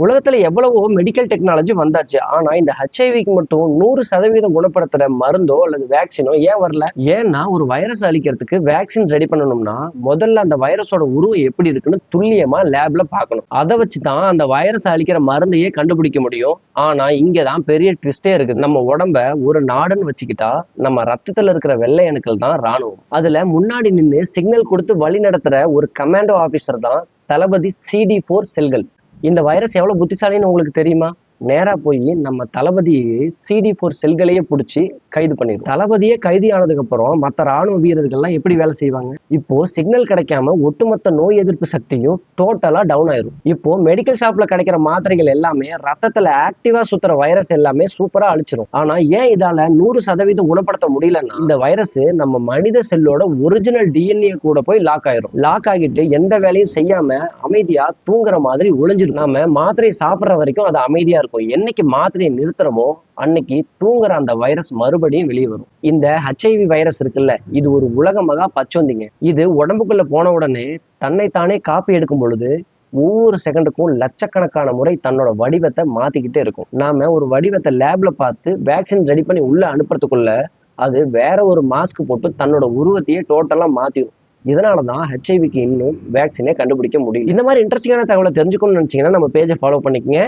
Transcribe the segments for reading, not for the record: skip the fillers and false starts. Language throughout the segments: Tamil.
உலகத்துல எவ்வளவோ மெடிக்கல் டெக்னாலஜி வந்தாச்சு. ஆனா இந்த ஹெச்ஐவிக்கு மட்டும் 100% குணப்படுத்துற மருந்தோ அல்லது வேக்சினோ ஏன் வரல? ஏன்னா ஒரு வைரஸ் அழிக்கிறதுக்கு வேக்சின் ரெடி பண்ணணும்னா முதல்ல அந்த வைரஸோட உருவம் எப்படி இருக்குன்னு துல்லியமா லேப்ல பார்க்கணும். அதை வச்சுதான் அந்த வைரஸ் அழிக்கிற மருந்தையே கண்டுபிடிக்க முடியும். ஆனா இங்கதான் பெரிய ட்விஸ்டே இருக்குது. நம்ம உடம்ப ஒரு நாடுன்னு வச்சுக்கிட்டா நம்ம ரத்தத்துல இருக்கிற வெள்ளை அணுக்கள் தான் ராணுவம். அதுல முன்னாடி நின்று சிக்னல் கொடுத்து வழி நடத்துற ஒரு கமாண்டோ ஆபீசர் தான் தளபதி CD4 செல்கள். இந்த வைரஸ் எவ்வளவு புத்திசாலின்னு உங்களுக்கு தெரியுமா? நேரா போய் நம்ம தளபதியை CD4 செல்களையே பிடிச்சி கைது பண்ணிடும். தளபதியே கைது ஆனதுக்கு அப்புறம் மற்ற ராணுவ வீரர்கள்லாம் எப்படி வேலை செய்வாங்க? இப்போ சிக்னல் கிடைக்காம ஒட்டுமொத்த நோய் எதிர்ப்பு சக்தியும் டோட்டலா டவுன் ஆயிரும். இப்போ மெடிக்கல் ஷாப்ல கிடைக்கிற மாத்திரைகள் எல்லாமே ரத்தத்துல ஆக்டிவா சுத்துற வைரஸ் எல்லாமே சூப்பரா அழிச்சிரும். ஆனா ஏன் இதால 100% குணப்படுத்த முடியலன்னா, இந்த வைரஸ் நம்ம மனித செல்லோட ஒரிஜினல் DNA கூட போய் லாக் ஆயிரும். லாக் ஆகிட்டு எந்த வேலையும் செய்யாம அமைதியா தூங்குற மாதிரி ஒளிஞ்சிடும். நாம மாத்திரையை சாப்பிடுற வரைக்கும் அது அமைதியா இருக்கும். என்னைக்கு மாத்திரையை நிறுத்துறமோ அன்னைக்கு தூங்குற அந்த வைரஸ் மறுபடியும் வெளியே வரும். இந்த HIV வைரஸ் இருக்குல்ல, இது ஒரு உலக மகா பச்சோந்திங்க. இது உடம்புக்குள்ள போன உடனே தன்னைத்தானே காப்பி எடுக்கும் பொழுது ஒவ்வொரு செகண்டுக்கும் லட்சக்கணக்கான முறை தன்னோட வடிவத்தை மாத்திக்கிட்டே இருக்கும். நாம ஒரு வடிவத்தை லேப்ல பார்த்து வேக்சின் ரெடி பண்ணி உள்ள அனுப்புறதுக்குள்ள அது வேற ஒரு மாஸ்க் போட்டு தன்னோட உருவத்தையே டோட்டலா மாத்திடும். இதனாலதான் ஹெச்ஐவிக்கு இன்னும் வேக்சினே கண்டுபிடிக்க முடியும். இந்த மாதிரி இன்ட்ரெஸ்டிங்கான தகவலை தெரிஞ்சுக்கணும்னு நினைச்சீங்கன்னா நம்ம பேஜை ஃபாலோ பண்ணிக்கங்க.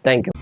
தேங்க்யூ.